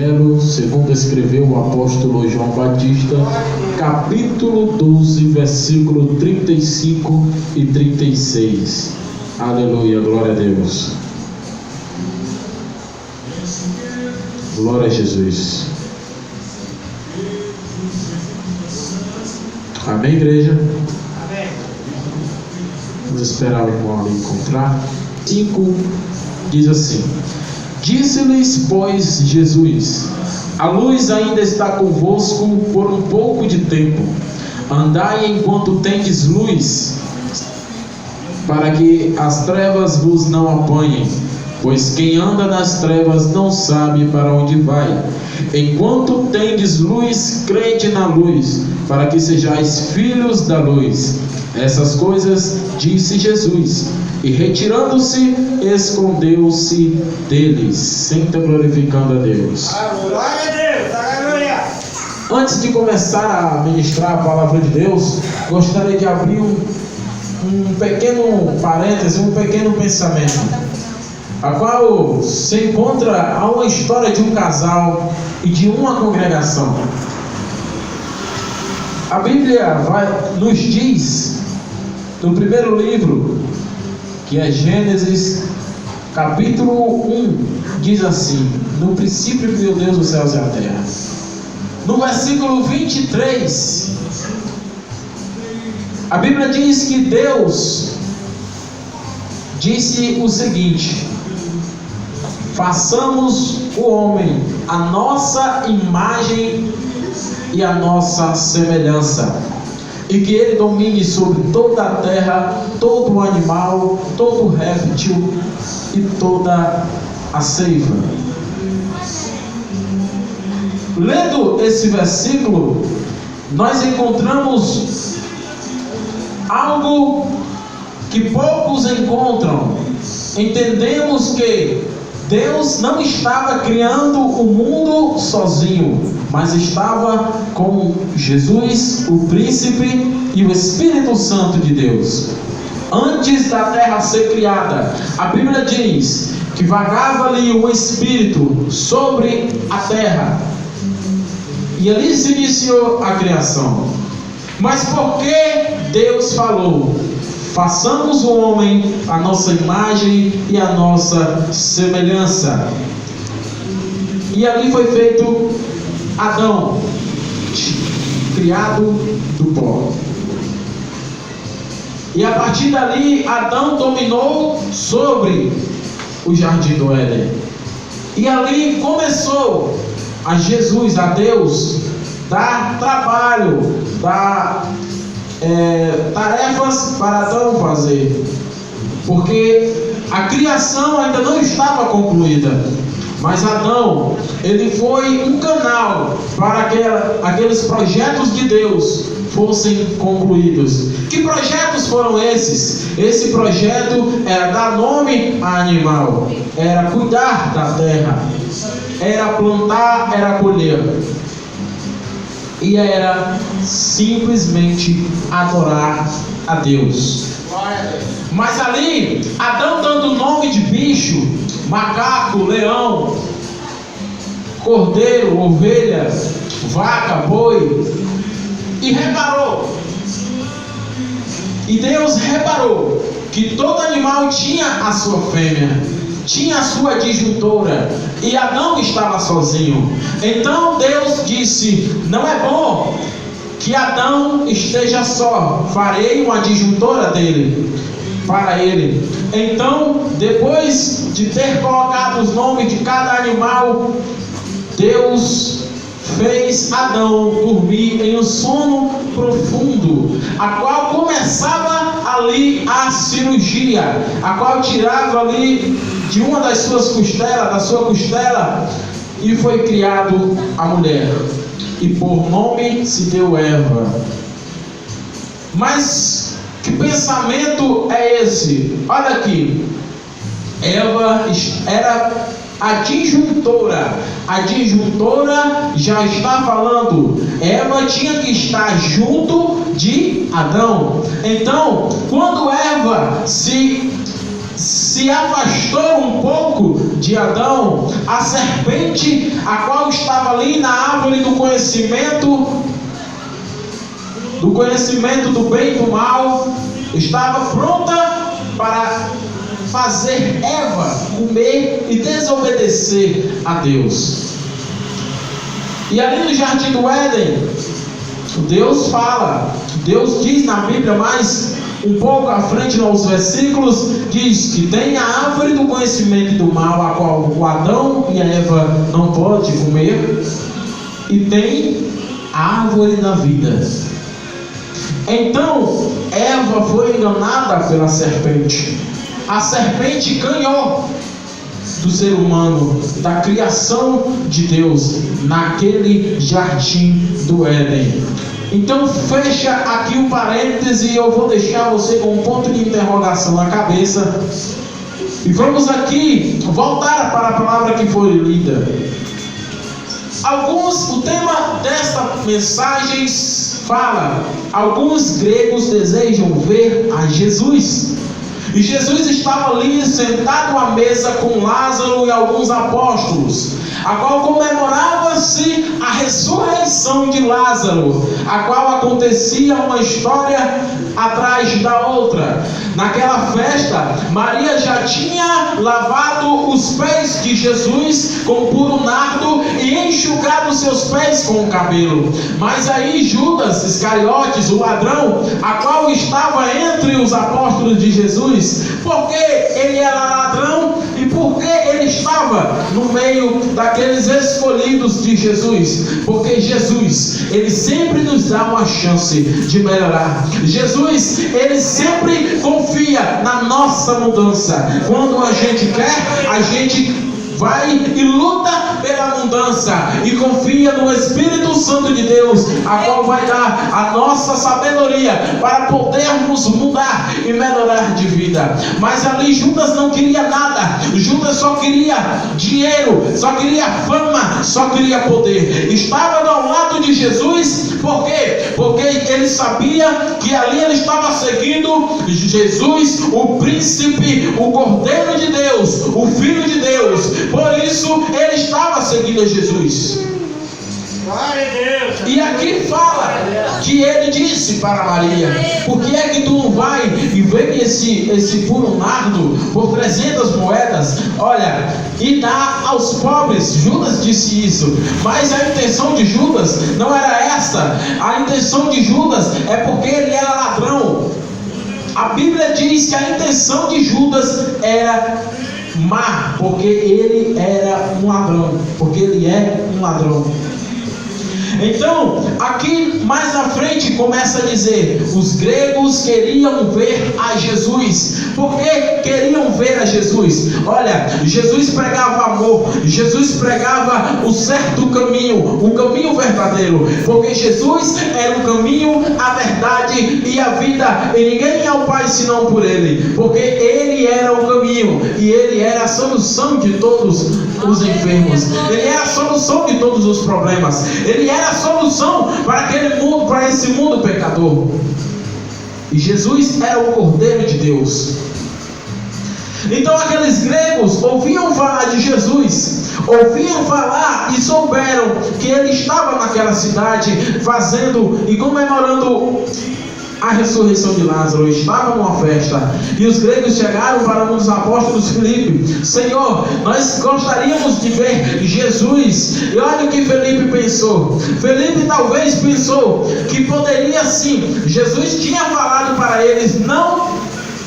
Evangelho segundo escreveu o apóstolo João Batista, capítulo 12, versículo 35 e 36. Aleluia, glória a Deus. Glória a Jesus. Amém, igreja? Amém. Vamos esperar o irmão ali encontrar. 5 diz assim: Disse-lhes, pois, Jesus: a luz ainda está convosco por um pouco de tempo. Andai enquanto tendes luz, para que as trevas vos não apanhem. Pois quem anda nas trevas não sabe para onde vai. Enquanto tendes luz, crede na luz, para que sejais filhos da luz. Essas coisas disse Jesus, e retirando-se, escondeu-se deles. Senta glorificando a Deus. Glória a Deus, aleluia. Antes de começar a ministrar a palavra de Deus, gostaria de abrir um pequeno parêntese, um pequeno pensamento, a qual se encontra a uma história de um casal e de uma congregação. A Bíblia nos diz, no primeiro livro, que é Gênesis, capítulo 1, diz assim: no princípio criou Deus os céus e a terra. No versículo 23, a Bíblia diz que Deus disse o seguinte: façamos o homem a nossa imagem e a nossa semelhança, e que ele domine sobre toda a terra, todo o animal, todo o réptil e toda a seiva. Lendo esse versículo, nós encontramos algo que poucos encontram. Entendemos que Deus não estava criando o mundo sozinho, mas estava com Jesus, o príncipe, e o Espírito Santo de Deus. Antes da terra ser criada, a Bíblia diz que vagava ali um Espírito sobre a terra, e ali se iniciou a criação. Mas por que Deus falou: façamos o homem a nossa imagem e a nossa semelhança? E ali foi feito Adão, criado do pó. E a partir dali, Adão dominou sobre o jardim do Éden. E ali começou a Jesus, a Deus, dar trabalho, dar tarefas para Adão fazer, porque a criação ainda não estava concluída, mas Adão, ele foi um canal para aqueles projetos de Deus fossem concluídos. Que projetos foram esses? Esse projeto era dar nome a animal, era cuidar da terra, era plantar, era colher, e era simplesmente adorar a Deus. Mas ali, Adão dando nome de bicho, macaco, leão, cordeiro, ovelha, vaca, boi, e reparou, e Deus reparou que todo animal tinha a sua fêmea, tinha a sua disjuntora, e Adão estava sozinho. Então Deus disse: não é bom que Adão esteja só, farei uma disjuntora dele, para ele. Então, depois de ter colocado os nomes de cada animal, Deus fez Adão dormir em um sono profundo, a qual começava ali a cirurgia, a qual tirava ali de uma das suas costelas, da sua costela, e foi criado a mulher, e por nome se deu Eva. Mas que pensamento é esse? Olha aqui, Eva era a disjuntora. A disjuntora já está falando, Eva tinha que estar junto de Adão. Então, quando Eva se se afastou um pouco de Adão, a serpente, a qual estava ali na árvore do conhecimento do bem e do mal, estava pronta para fazer Eva comer e desobedecer a Deus. E ali no jardim do Éden, Deus fala, Deus diz na Bíblia, mais um pouco à frente nos versículos, diz que tem a árvore do conhecimento do mal, a qual o Adão e a Eva não podem comer, e tem a árvore da vida. Então Eva foi enganada pela serpente. A serpente ganhou do ser humano, da criação de Deus, naquele jardim do Éden. Então fecha aqui o parêntese e eu vou deixar você com um ponto de interrogação na cabeça. E vamos aqui voltar para a palavra que foi lida. O tema desta mensagem fala: alguns gregos desejam ver a Jesus. E Jesus estava ali sentado à mesa com Lázaro e alguns apóstolos, a qual comemorava-se a ressurreição de Lázaro, a qual acontecia uma história atrás da outra. Naquela festa, Maria já tinha lavado os pés de Jesus com puro nardo e enxugado seus pés com o cabelo. Mas aí Judas Iscariotes, o ladrão, a qual estava entre os apóstolos de Jesus, porque ele era ladrão e porque ele estava no meio daqueles escolhidos de Jesus, porque Jesus, ele sempre nos dá uma chance de melhorar. Jesus, ele sempre confia na nossa mudança. Quando a gente quer, a gente vai e luta pela mudança e confia no Espírito Santo de Deus, a qual vai dar a nossa sabedoria para podermos mudar e melhorar de vida. Mas ali Judas não queria nada. Judas só queria dinheiro, só queria fama, só queria poder. Estava ao lado de Jesus, por quê? Porque ele sabia que ali ele estava seguindo Jesus, o príncipe, o Cordeiro de Deus, o Filho de Deus. Por isso ele estava seguindo a Jesus. Glória a Deus. E aqui fala que ele disse para Maria: por que é que tu não vai e vende esse puro nardo por 300 moedas, olha, e dá aos pobres? Judas disse isso, mas a intenção de Judas não era essa. A intenção de Judas é porque ele era ladrão. A Bíblia diz que a intenção de Judas era má, porque ele era um ladrão, porque ele é um ladrão. Então, aqui mais à frente começa a dizer: os gregos queriam ver a Jesus. Por que queriam ver a Jesus? Olha, Jesus pregava amor, Jesus pregava o certo caminho, o caminho verdadeiro, porque Jesus era o caminho, a verdade e a vida, e ninguém é ao Pai senão por Ele, porque Ele era o caminho e Ele era a solução de todos os enfermos, Ele era a solução de todos os problemas, Ele era a solução para aquele mundo, para esse mundo pecador. E Jesus era o Cordeiro de Deus. Então aqueles gregos ouviam falar de Jesus, ouviam falar e souberam que ele estava naquela cidade fazendo e comemorando a ressurreição de Lázaro. Estava numa festa e os gregos chegaram para um dos apóstolos, Filipe: Senhor, nós gostaríamos de ver Jesus. E olha o que Filipe pensou. Filipe talvez pensou que poderia sim. Jesus tinha falado para eles não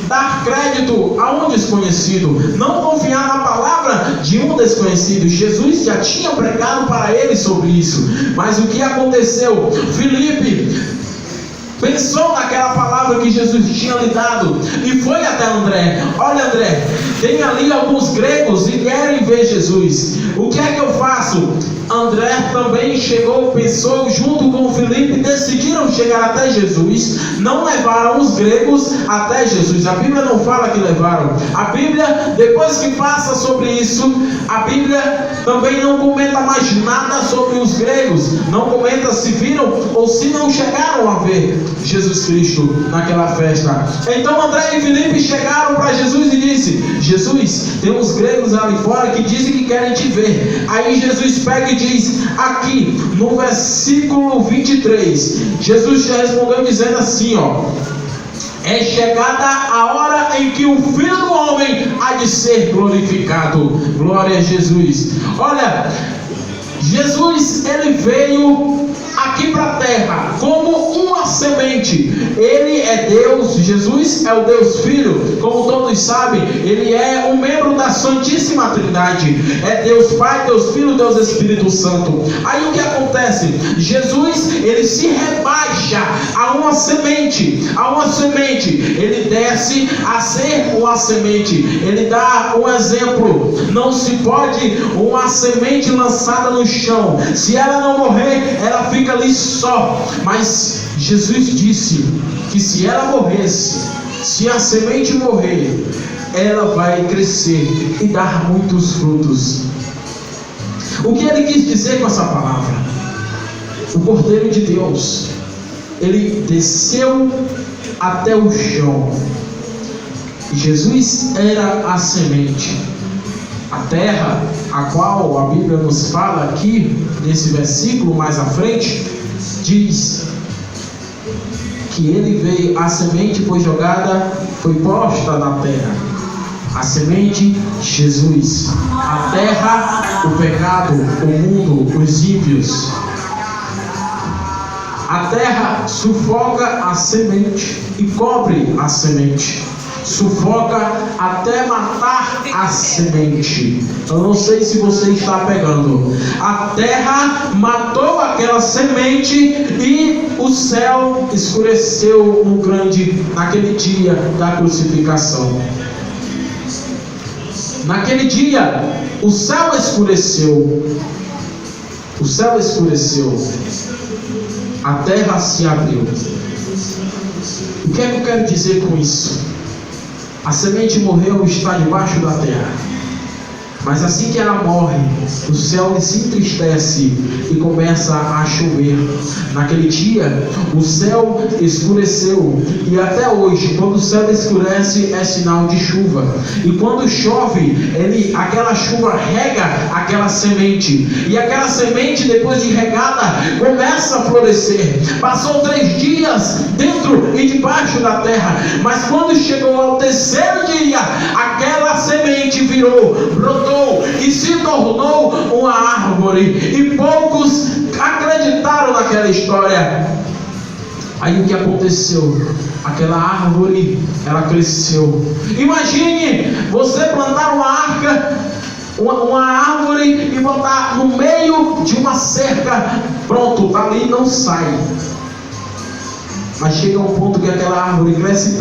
dar crédito a um desconhecido, não confiar na palavra de um desconhecido. Jesus já tinha pregado para eles sobre isso. Mas o que aconteceu? Filipe pensou naquela palavra que Jesus tinha lhe dado e foi até André: olha, André, tem ali alguns gregos e querem ver Jesus. O que é que eu faço? André mulher também chegou, pensou, junto com Filipe, decidiram chegar até Jesus. Não levaram os gregos até Jesus. A Bíblia não fala que levaram. A Bíblia, depois que passa sobre isso, a Bíblia também não comenta mais nada sobre os gregos. Não comenta se viram ou se não chegaram a ver Jesus Cristo naquela festa. Então André e Filipe chegaram para Jesus e disse: Jesus, tem uns gregos ali fora que dizem que querem te ver. Aí Jesus pega e diz, aqui no versículo 23, Jesus já respondeu dizendo assim, ó: é chegada a hora em que o Filho do Homem há de ser glorificado. Glória a Jesus. Olha, Jesus, ele veio aqui para a terra como uma semente. Ele é Deus. Jesus é o Deus Filho, como todos sabem. Ele é um membro da Santíssima Trindade. É Deus Pai, Deus Filho, Deus Espírito Santo. Aí o que acontece? Jesus, ele se rebaixa a uma semente. A uma semente. Ele desce a ser uma semente. Ele dá um exemplo. Não se pode uma semente lançada no chão. Se ela não morrer, ela fica ali só. Mas Jesus disse que se ela morresse, se a semente morrer, ela vai crescer e dar muitos frutos. O que ele quis dizer com essa palavra? O Cordeiro de Deus, ele desceu até o chão. Jesus era a semente. A terra, a qual a Bíblia nos fala aqui, nesse versículo mais à frente, diz que ele veio, a semente foi jogada, foi posta na terra. A semente, Jesus. A terra, o pecado, o mundo, os ímpios. A terra sufoca a semente e cobre a semente. Sufoca até matar a semente. Eu não sei se você está pegando. A terra matou aquela semente e o céu escureceu naquele dia da crucificação. Naquele dia o céu escureceu. O céu escureceu. A terra se abriu. O que é que eu quero dizer com isso? A semente morreu e está debaixo da terra. Mas assim que ela morre, o céu se entristece e começa a chover. Naquele dia, o céu escureceu. E até hoje, quando o céu escurece, é sinal de chuva. E quando chove, aquela chuva rega aquela semente. E aquela semente, depois de regada, começa a florescer. Passou 3 dias dentro e debaixo da terra. Mas quando chegou ao 3º dia, aquela semente brotou e se tornou uma árvore. E poucos acreditaram naquela história. Aí o que aconteceu? Aquela árvore, ela cresceu. Imagine você plantar uma árvore e botar no meio de uma cerca. Pronto, dali não sai. Mas chega um ponto que aquela árvore cresce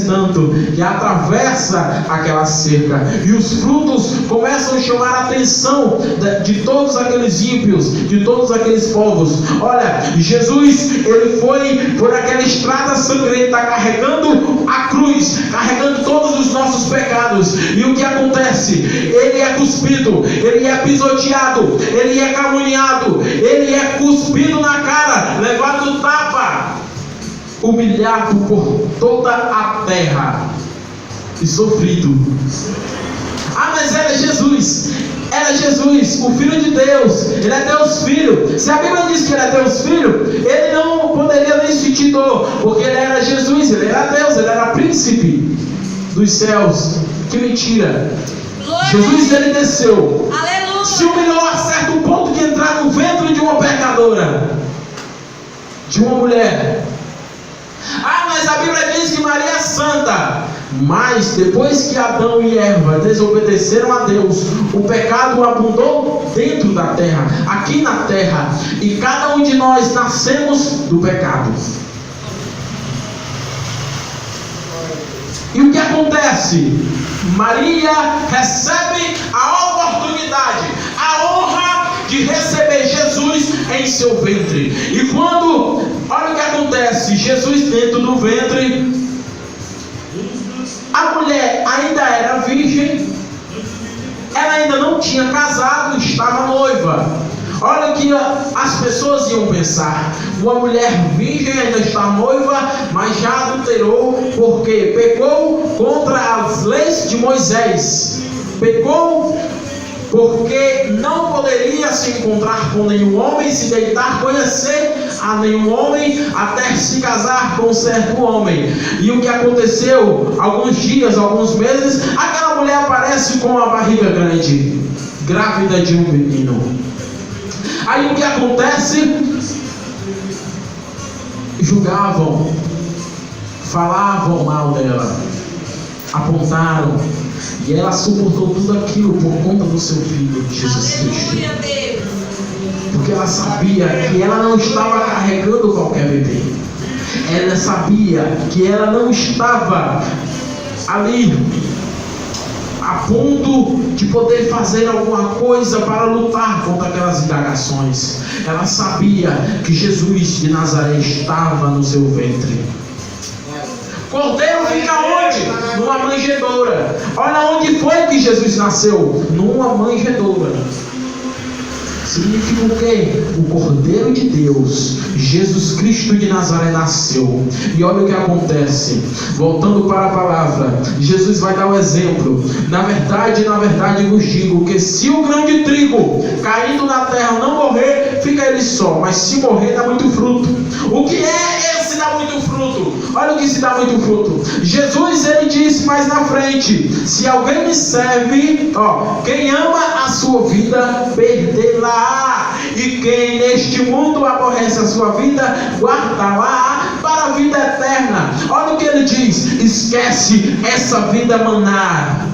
tanto, que atravessa aquela cerca. E os frutos começam a chamar a atenção de todos aqueles ímpios, de todos aqueles povos. Olha, Jesus, ele foi por aquela estrada sangrenta, carregando a cruz, carregando todos os nossos pecados. E o que acontece? Ele é cuspido, ele é pisoteado, ele é caluniado, ele é cuspido na cara, levado tapa, humilhado por toda a terra e sofrido. Mas era Jesus, o Filho de Deus. Ele é Deus Filho. Se a Bíblia diz que ele é Deus Filho, ele não poderia nem sentir dor, porque ele era Jesus, ele era Deus, ele era príncipe dos céus. Que mentira. Jesus, ele desceu. Aleluia. Se humilhou a certo ponto de entrar no ventre de uma pecadora, de uma mulher. Mas a Bíblia diz que Maria é santa. Mas depois que Adão e Eva desobedeceram a Deus, o pecado abundou dentro da terra, aqui na terra. E cada um de nós nascemos do pecado. E o que acontece? Maria recebe a oportunidade, a honra de receber em seu ventre. E quando, olha o que acontece, Jesus dentro do ventre, a mulher ainda era virgem, ela ainda não tinha casado, estava noiva. Olha o que as pessoas iam pensar: uma mulher virgem ainda está noiva, mas já adulterou, porque pecou contra as leis de Moisés. Pecou porque não poderia se encontrar com nenhum homem, se deitar, conhecer a nenhum homem, até se casar com um certo homem. E o que aconteceu? Alguns dias, alguns meses, aquela mulher aparece com uma barriga grande, grávida de um menino. Aí o que acontece? Julgavam, falavam mal dela, apontaram, e ela suportou tudo aquilo por conta do seu filho, Jesus Cristo. Porque ela sabia que ela não estava carregando qualquer bebê. Ela sabia que ela não estava ali a ponto de poder fazer alguma coisa para lutar contra aquelas indagações. Ela sabia que Jesus de Nazaré estava no seu ventre. Cordeiro fica onde? Numa manjedoura. Olha onde foi que Jesus nasceu? Numa manjedoura. Significa o quê? O Cordeiro de Deus, Jesus Cristo de Nazaré, nasceu. E olha o que acontece. Voltando para a palavra, Jesus vai dar o exemplo. Na verdade vos digo que se o grão de trigo caindo na terra não morrer, fica ele só, mas se morrer dá muito fruto. O que é esse dá muito fruto? Olha o que se dá muito fruto. Jesus, ele disse mais na frente: se alguém me serve, quem ama a sua vida, perdê-la. E quem neste mundo aborrece a sua vida, guardá-la para a vida eterna. Olha o que ele diz: esquece essa vida maná,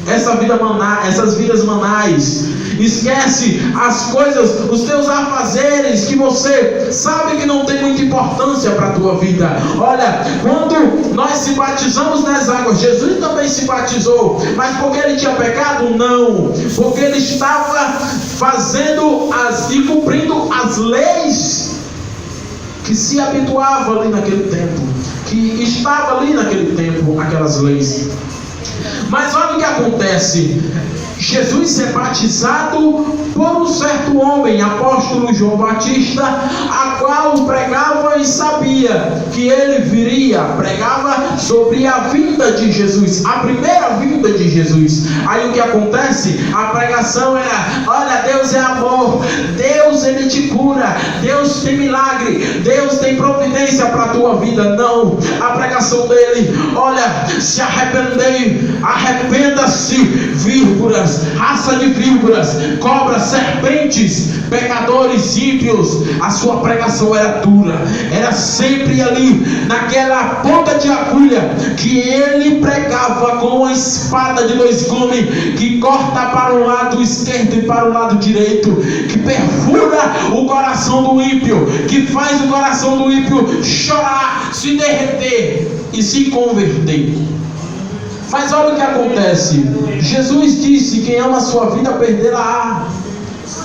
essas vidas manais. Esquece as coisas, os teus afazeres que você sabe que não tem muita importância para a tua vida. Olha, quando nós se batizamos nas águas, Jesus também se batizou, mas porque ele tinha pecado? Não, porque ele estava fazendo e cumprindo as leis que se habituava ali naquele tempo, que estava ali naquele tempo, aquelas leis. Mas olha o que acontece. Jesus é batizado por um certo homem, apóstolo João Batista, a qual pregava e sabia que ele viria, pregava sobre a vinda de Jesus, a primeira vinda de Jesus. Aí o que acontece? A pregação era: olha, Deus é amor, Deus ele te cura, Deus tem milagre, Deus tem providência para a tua vida. Não, a pregação dele: olha, se arrependa-se, vírgulas, raça de víboras, cobras, serpentes, pecadores, ímpios. A sua pregação era dura, era sempre ali, naquela ponta de agulha, que ele pregava com uma espada de dois gumes, que corta para o lado esquerdo e para o lado direito, que perfura o coração do ímpio, que faz o coração do ímpio chorar, se derreter e se converter. Mas olha o que acontece. Jesus disse: quem ama a sua vida, perdê-la.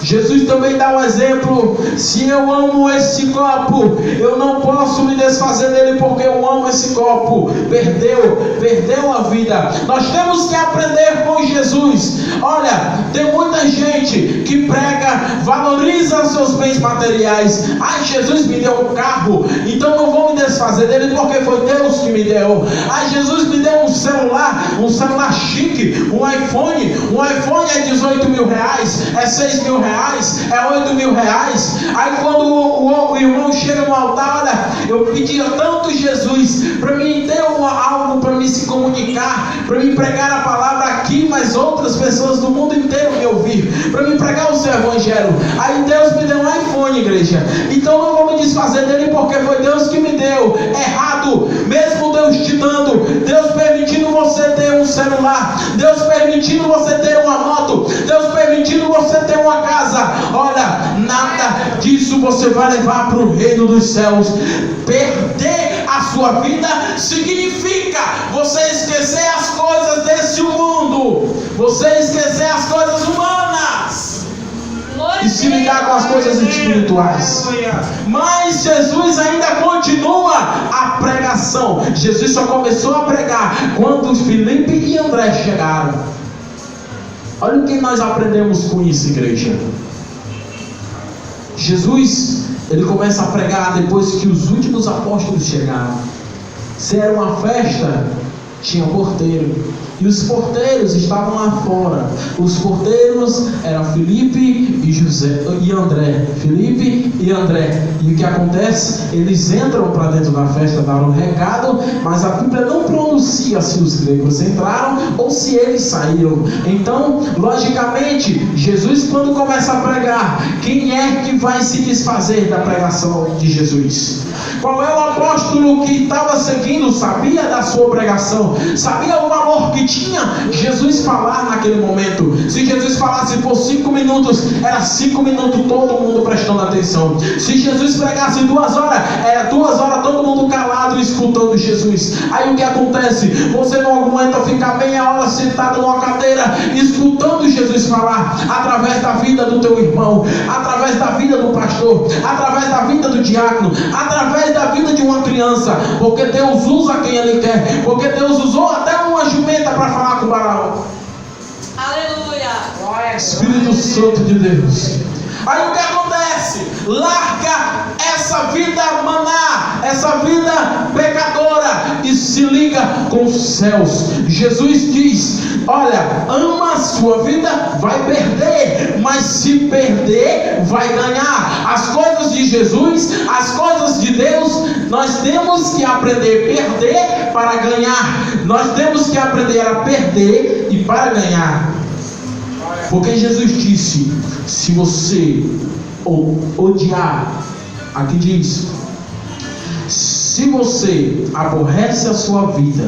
Jesus também dá um exemplo: se eu amo esse copo, eu não posso me desfazer dele, porque eu amo esse copo. Perdeu a vida. Nós temos que aprender com Jesus. Olha, tem muita gente que prega, valoriza seus bens materiais. Jesus me deu um carro, então não vou me desfazer dele, porque foi Deus que me deu. Jesus me deu um celular chique, um iPhone é 18 mil reais, é 6 mil reais, é 8 mil reais. Aí quando o irmão chega no altar: olha, eu pedia tanto Jesus para mim ter algo para me se comunicar, para me pregar a palavra aqui, mas outras pessoas do mundo inteiro me ouvir, para me pregar o seu evangelho. Aí Deus me deu um iPhone, igreja, então não vou me desfazer dele, porque foi Deus que me deu. Errado, mesmo Deus te dando, Deus permitindo você ter um celular, Deus permitindo você ter uma moto, Deus permitindo você ter uma casa. Olha, nada disso você vai levar para o reino dos céus. Perder a sua vida significa você esquecer as coisas desse mundo, você esquecer as coisas humanas. e se ligar com as coisas espirituais. Mas Jesus ainda continua a pregação. Jesus só começou a pregar quando Filipe e André chegaram. Olha o que nós aprendemos com isso, igreja. Jesus, ele começa a pregar depois que os últimos apóstolos chegaram. Se era uma festa, tinha porteiro, e os porteiros estavam lá fora. Os porteiros eram Filipe e André. Filipe e André. E o que acontece? Eles entram para dentro da festa, dar um recado, mas a Bíblia não pronuncia se os gregos entraram ou se eles saíram. Então, logicamente, Jesus, quando começa a pregar, quem é que vai se desfazer da pregação de Jesus? Qual é o apóstolo que estava seguindo, sabia da sua pregação, sabia o valor que tinha Jesus falar naquele momento? Se Jesus falasse por 5 minutos, era 5 minutos todo mundo prestando atenção. Se Jesus pregasse 2 horas, era 2 horas todo mundo calado escutando Jesus. Aí o que acontece? Você não aguenta ficar meia hora sentado numa cadeira escutando Jesus falar, através da vida do teu irmão, através da vida do pastor, através da vida do diácono, através da vida de uma criança, porque Deus usa quem Ele quer, porque Deus usou até uma jumenta para falar com Balaão. Aleluia! Espírito Santo de Deus. Aí o que acontece? Larga essa vida maná, essa vida pecadora, e se liga com os céus. Jesus diz: olha, ama a sua vida, vai perder, mas se perder, vai ganhar. As coisas de Jesus, as coisas de Deus, nós temos que aprender a perder para ganhar. Nós temos que aprender a perder e para ganhar. Porque Jesus disse: se você odiar, aqui diz, se você aborrece a sua vida,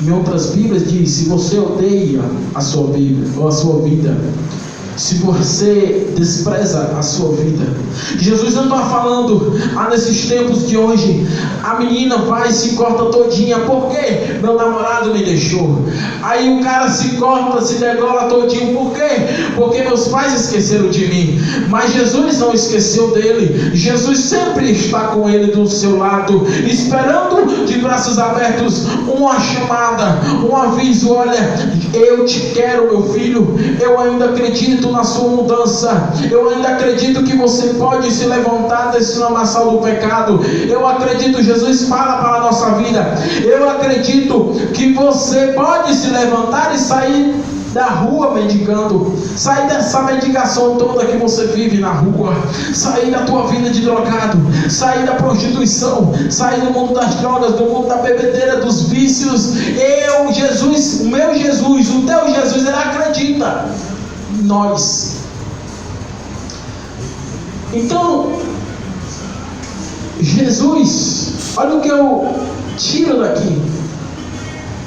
em outras Bíblias diz, se você odeia a sua Bíblia, ou a sua vida, se você despreza a sua vida. Jesus não está falando, nesses tempos de hoje, a menina vai e se corta todinha, por quê? Meu namorado me deixou. Aí o cara se corta, se degola todinho, por quê? Porque meus pais esqueceram de mim. Mas Jesus não esqueceu dele. Jesus sempre está com ele do seu lado, esperando de braços abertos uma chamada, um aviso: olha, eu te quero, meu filho, eu ainda acredito na sua mudança, eu ainda acredito que você pode se levantar desse lamaçal do pecado. Eu acredito, Jesus fala para a nossa vida, eu acredito que você pode se levantar e sair da rua mendigando, sair dessa mendigação toda que você vive na rua, sair da tua vida de drogado, sair da prostituição, sair do mundo das drogas, do mundo da bebedeira, dos vícios. Jesus, o meu Jesus, o teu Jesus, ele acredita em nós. Então, Jesus, olha o que eu tiro daqui.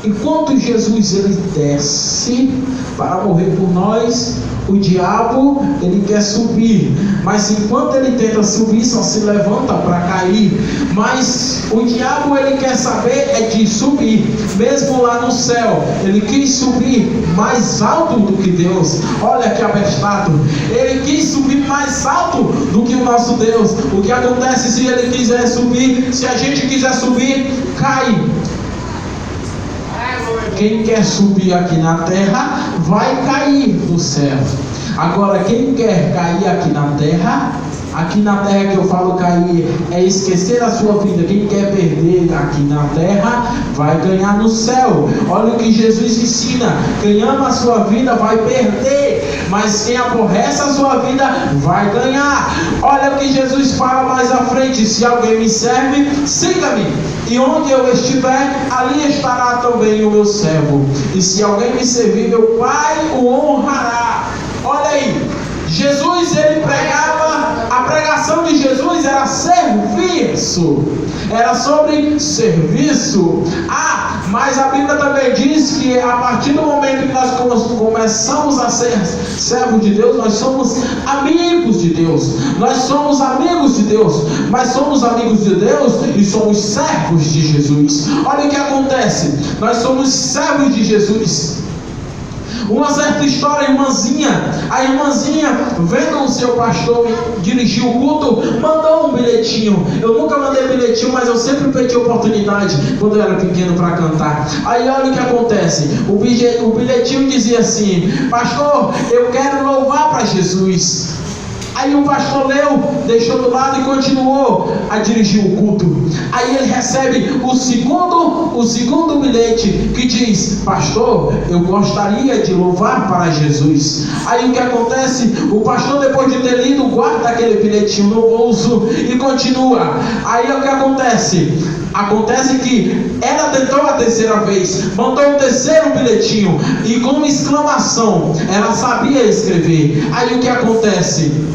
Enquanto Jesus ele desce para morrer por nós, o diabo ele quer subir, mas enquanto ele tenta subir, só se levanta para cair. Mas o diabo ele quer saber é de subir, mesmo lá no céu. Ele quis subir mais alto do que Deus. Olha que abestado, ele quis subir mais alto do que o nosso Deus. O que acontece se ele quiser subir? Se a gente quiser subir, cai. Quem quer subir aqui na terra vai cair do céu. Agora, quem quer cair aqui na terra que eu falo cair é esquecer a sua vida. Quem quer perder aqui na terra vai ganhar no céu. Olha o que Jesus ensina: quem ama a sua vida vai perder, mas quem aborrece a sua vida vai ganhar. Olha o que Jesus fala mais à frente: se alguém me serve, siga-me, e onde eu estiver, ali estará também o meu servo, e se alguém me servir, meu Pai o honrará. Olha aí, Jesus ele pregava, a pregação de Jesus era serviço, era sobre serviço. Mas a Bíblia também diz que a partir do momento que nós começamos a ser servos de Deus, nós somos amigos de Deus. Nós somos amigos de Deus, mas somos amigos de Deus e somos servos de Jesus. Olha o que acontece: nós somos servos de Jesus. Uma certa história, a irmãzinha, vendo o seu pastor dirigir o culto, mandou um bilhetinho. Eu nunca mandei bilhetinho, mas eu sempre pedi oportunidade quando eu era pequeno para cantar. Aí olha o que acontece. O bilhetinho dizia assim: pastor, eu quero louvar para Jesus. Aí o pastor leu, deixou do lado e continuou a dirigir o culto. Aí ele recebe o segundo bilhete que diz: pastor, eu gostaria de louvar para Jesus. Aí o que acontece? O pastor, depois de ter lido, guarda aquele bilhetinho no bolso e continua. Aí o que acontece? Acontece que ela tentou a terceira vez, mandou o terceiro bilhetinho e com uma exclamação, ela sabia escrever. Aí o que acontece?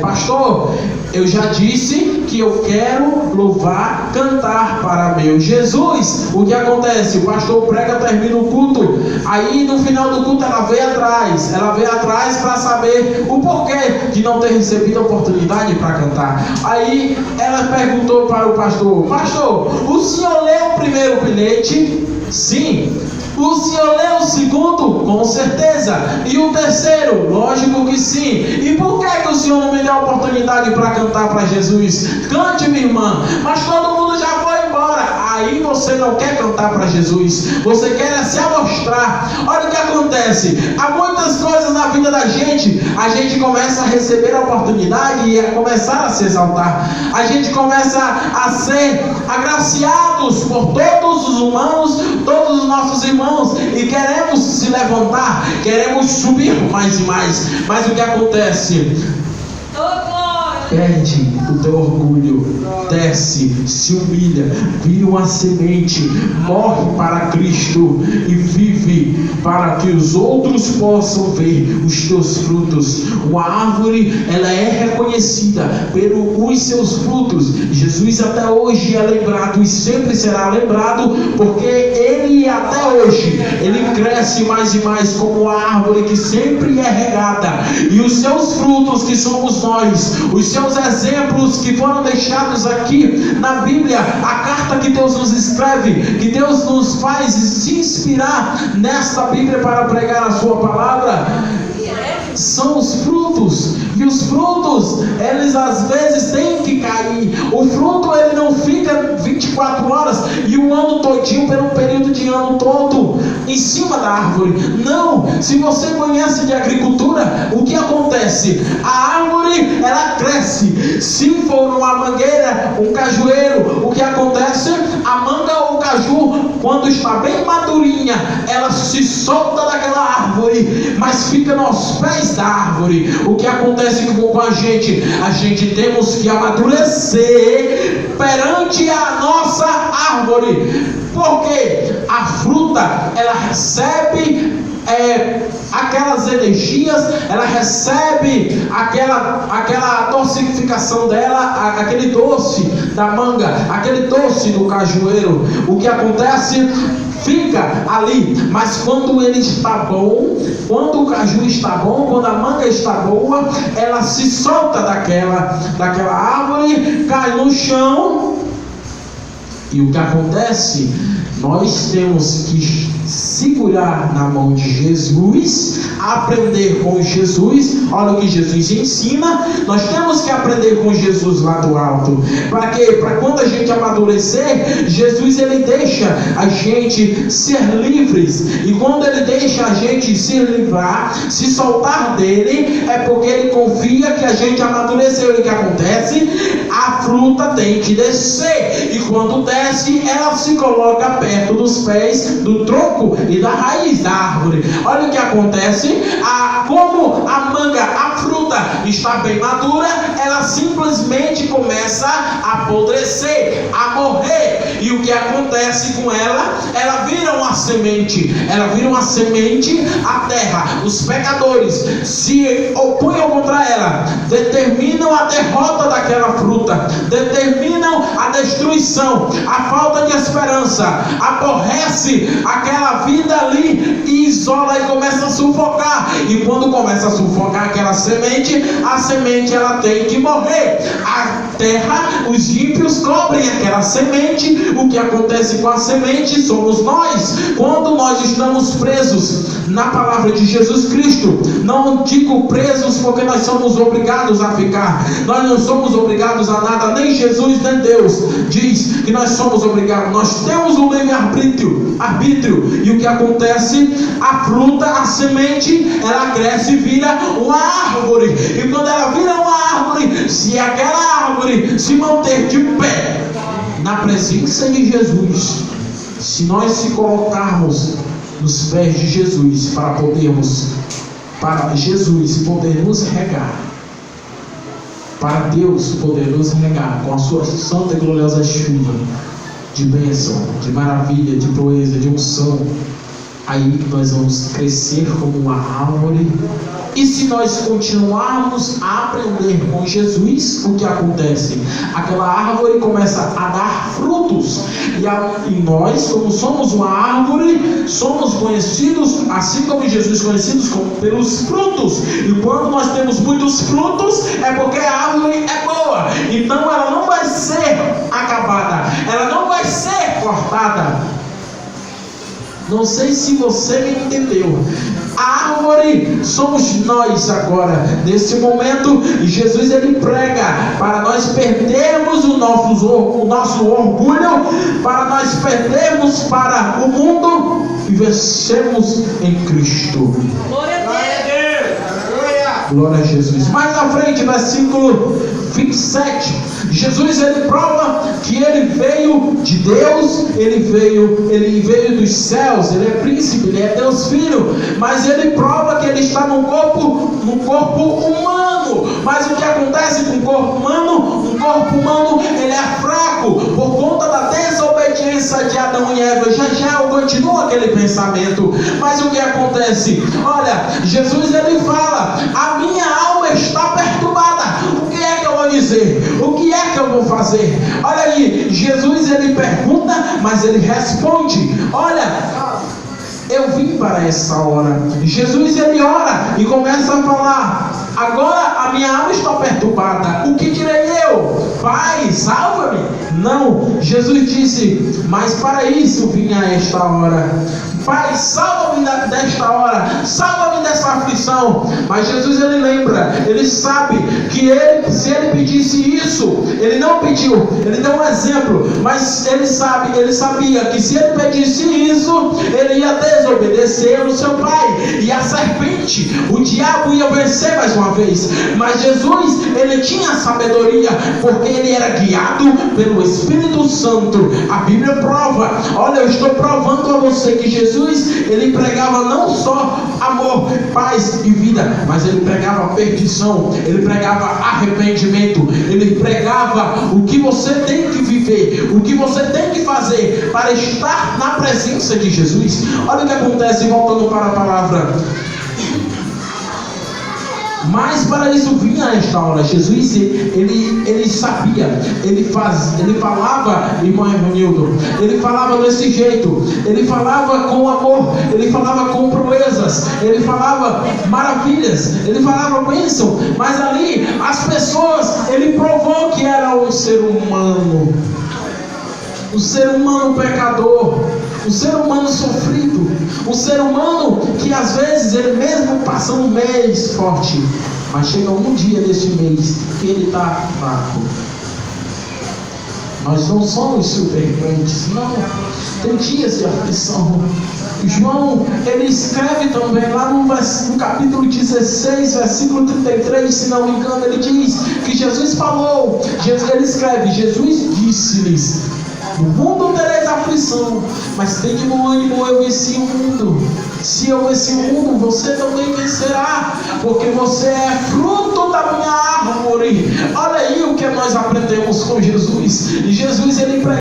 Pastor, eu já disse que eu quero louvar, cantar para meu Jesus. O que acontece? O pastor prega, termina o culto. Aí no final do culto ela veio atrás para saber o porquê de não ter recebido a oportunidade para cantar. Aí ela perguntou para o pastor: pastor, o senhor leu o primeiro bilhete? Sim. O senhor leu o segundo? Com certeza. E o terceiro? Lógico que sim. E por que o senhor não me deu a oportunidade para cantar para Jesus? Cante, minha irmã. Mas todo mundo já foi embora. Aí você não quer cantar para Jesus. Você quer se amostrar. Olha o que acontece. Há muitas coisas na vida da gente. A gente começa a receber a oportunidade e a começar a se exaltar. A gente começa a ser agraciados por todos os humanos, todos os nossos irmãos, e queremos se levantar, queremos subir mais e mais. Mas o que acontece? Perde o teu orgulho, desce, se humilha, vira uma semente, morre para Cristo e vive para que os outros possam ver os teus frutos. Uma árvore, ela é reconhecida pelos seus frutos. Jesus até hoje é lembrado e sempre será lembrado, porque ele até hoje, ele cresce mais e mais como uma árvore que sempre é regada, e os seus frutos, que somos nós, os seus exemplos que foram deixados aqui na Bíblia, a carta que Deus nos escreve, que Deus nos faz se inspirar nesta Bíblia para pregar a sua palavra, são os frutos. E os frutos, eles às vezes têm que cair. O fruto, ele não fica 24 horas e o ano todinho, pelo período de ano todo, em cima da árvore. Não. Se você conhece de agricultura, o que acontece? A árvore, ela cresce. Se for uma mangueira, um cajueiro, o que acontece? A manga ou o caju, quando está bem madurinha, ela se solta daquela árvore, mas fica nos pés da árvore. O que acontece com a gente? A gente temos que amadurecer perante a nossa árvore, porque a fruta, ela recebe aquelas energias, ela recebe aquela docificação dela, aquele doce da manga, aquele doce do cajueiro. O que acontece? Fica ali, mas quando ele está bom, quando o caju está bom, quando a manga está boa, ela se solta daquela árvore, cai no chão. E o que acontece? Nós temos que segurar na mão de Jesus, aprender com Jesus. Olha o que Jesus ensina. Nós temos que aprender com Jesus lá do alto. Para quê? Para quando a gente amadurecer, Jesus, ele deixa a gente ser livres. E quando ele deixa a gente se livrar, se soltar dele, é porque ele confia que a gente amadureceu. E o que acontece? A fruta tem que descer. E quando desce, ela se coloca perto dos pés, do tronco e da raiz da árvore. Olha o que acontece. Como a manga, a fruta está bem madura, ela simplesmente começa a apodrecer, a morrer. E o que acontece com ela? Ela vira uma semente. Ela vira uma semente à terra. Os pecadores se opõem contra ela, determinam a derrota daquela fruta, determinam a destruição, a falta de esperança, aborrece aquela vida ali e isola e começa a sufocar. E quando começa a sufocar aquela semente, a semente, ela tem que morrer. A terra, os ímpios cobrem aquela semente. O que acontece com a semente somos nós. Quando nós estamos presos na palavra de Jesus Cristo. Não digo presos porque nós somos obrigados a ficar. Nós não somos obrigados a nada, nem Jesus nem Deus diz que nós somos obrigados. Nós temos um livre-arbítrio. E o que acontece? A fruta, a semente, ela cresce e vira uma árvore. E quando ela vira uma árvore, se aquela árvore se manter de pé na presença de Jesus, se nós se colocarmos nos pés de Jesus para Jesus poder nos regar, para Deus poder nos regar com a sua santa e gloriosa chuva de bênção, de maravilha, de proeza, de unção, aí nós vamos crescer como uma árvore. E se nós continuarmos a aprender com Jesus, o que acontece? Aquela árvore começa a dar frutos. E nós, como somos uma árvore, somos conhecidos, assim como Jesus, conhecidos pelos frutos. E quando nós temos muitos frutos, é porque a árvore é boa. Então ela não vai ser acabada, ela não vai ser cortada. Não sei se você me entendeu. A árvore somos nós agora. Nesse momento, Jesus ele prega para nós perdermos o nosso orgulho, para nós perdermos para o mundo e vencermos em Cristo. Glória a Deus. Glória a Jesus. Mais à frente, versículo 27. Jesus ele prova que ele veio de Deus, ele veio dos céus, ele é príncipe, ele é Deus Filho, mas ele prova que ele está no corpo humano. Mas o que acontece com o corpo humano? O corpo humano ele é fraco por conta da desobediência de Adão e Eva. Já eu continuo aquele pensamento. Mas o que acontece? Olha, Jesus ele fala: a minha alma está perturbada. O que é que eu vou dizer? O que é que eu vou fazer? Olha aí, Jesus ele pergunta, mas ele responde. Olha, eu vim para essa hora. Jesus ele ora e começa a falar: agora a minha alma está perturbada. O que direi eu? Pai, salva-me. Não, Jesus disse: mas para isso vim a esta hora. Pai, salva-me desta hora, salva-me dessa aflição. Mas Jesus ele lembra, ele sabe que se ele pedisse isso, ele não pediu, ele deu um exemplo, mas ele sabia que se ele pedisse isso, ele ia desobedecer o seu pai, e a serpente, o diabo ia vencer mais uma vez. Mas Jesus ele tinha sabedoria, porque ele era guiado pelo Espírito Santo. A Bíblia prova. Olha, eu estou provando a você que Jesus ele pregava não só amor, paz e vida, mas ele pregava perdição, ele pregava arrependimento, ele pregava o que você tem que viver, o que você tem que fazer para estar na presença de Jesus. Olha o que acontece, voltando para a palavra. Mas para isso vinha esta hora. Jesus ele sabia, ele falava, irmão Evanildo, ele falava desse jeito, ele falava com amor, ele falava com proezas, ele falava maravilhas, ele falava bênção. Mas ali as pessoas, ele provou que era um ser humano pecador, um ser humano sofrido, um ser humano que às vezes ele mesmo passa um mês forte, mas chega um dia desse mês que ele está fraco. Nós não somos super crentes, não. Tem dias de aflição. João, ele escreve também lá no capítulo 16, versículo 33, se não me engano, ele diz que Jesus falou, ele escreve: Jesus disse-lhes: no mundo tereis aflição, mas tem de bom ânimo, eu venci o mundo. Se eu venci o mundo, você também vencerá, porque você é fruto da minha árvore. Olha aí o que nós aprendemos com Jesus. Jesus ele